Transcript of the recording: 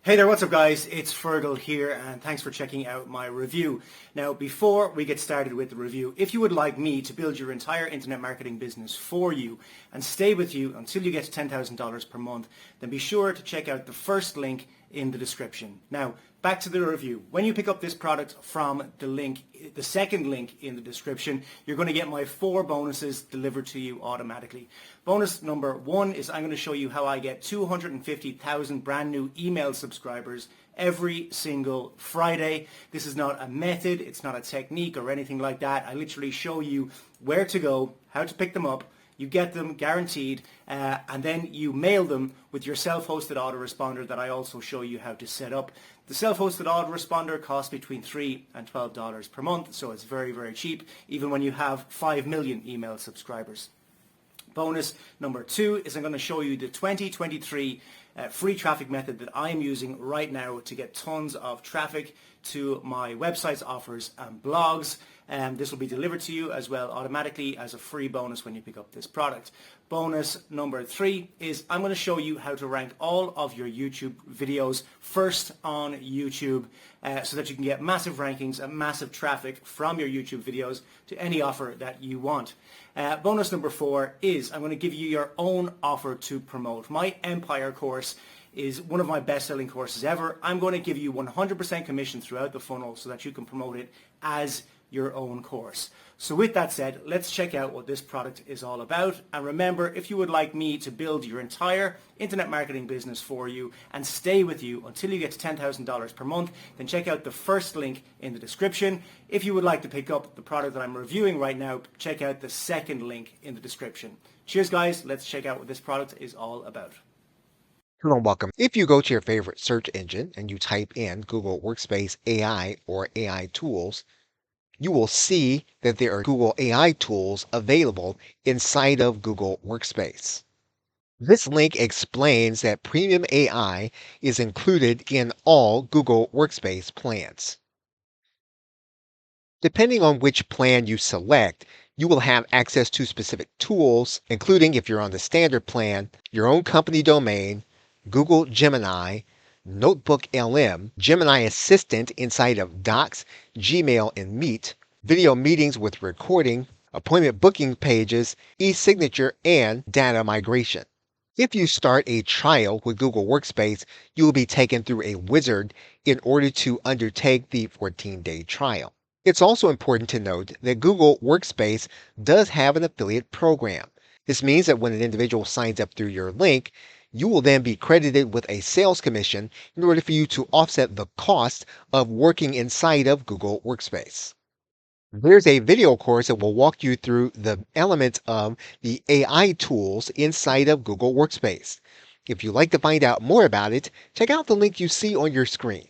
Hey there, what's up guys? It's Fergal here and thanks for checking out my review. Now before we get started with the review, if you would like me to build your entire internet marketing business for you and stay with you until you get to $10,000 per month, then be sure to check out the first link in the description. Now back to the review. When you pick up this product from the second link in the description, you're going to get my 4 bonuses delivered to you automatically. Bonus number 1 is I'm going to show you how I get 250,000 brand new email subscribers every single Friday. This is not a method, it's not a technique or anything like that. I literally show you where to go, how to pick them up. You get them guaranteed, and then you mail them with your self-hosted autoresponder that I also show you how to set up. The self-hosted autoresponder costs between $3 and $12 per month, so it's very, very cheap, even when you have 5 million email subscribers. Bonus number 2 is I'm going to show you the 2023 free traffic method that I'm using right now to get tons of traffic to my websites, offers and blogs. This will be delivered to you as well automatically as a free bonus when you pick up this product. Bonus number 3 is I'm going to show you how to rank all of your YouTube videos first on YouTube so that you can get massive rankings and massive traffic from your YouTube videos to any offer that you want. Bonus number 4 is I'm going to give you your own offer to promote. My Empire course is one of my best-selling courses ever. I'm going to give you 100% commission throughout the funnel so that you can promote it as your own course. So with that said, let's check out what this product is all about. And remember, if you would like me to build your entire internet marketing business for you and stay with you until you get to $10,000 per month, then check out the first link in the description. If you would like to pick up the product that I'm reviewing right now, check out the second link in the description. Cheers guys, let's check out what this product is all about. Hello and welcome. If you go to your favorite search engine and you type in Google Workspace AI or AI tools, you will see that there are Google AI tools available inside of Google Workspace. This link explains that Premium AI is included in all Google Workspace plans. Depending on which plan you select, you will have access to specific tools, including, if you're on the standard plan, your own company domain, Google Gemini, Notebook LM, Gemini Assistant inside of Docs, Gmail, and Meet, video meetings with recording, appointment booking pages, e-signature, and data migration. If you start a trial with Google Workspace, you will be taken through a wizard in order to undertake the 14-day trial. It's also important to note that Google Workspace does have an affiliate program. This means that when an individual signs up through your link, you will then be credited with a sales commission in order for you to offset the cost of working inside of Google Workspace. There's a video course that will walk you through the elements of the AI tools inside of Google Workspace. If you'd like to find out more about it, check out the link you see on your screen.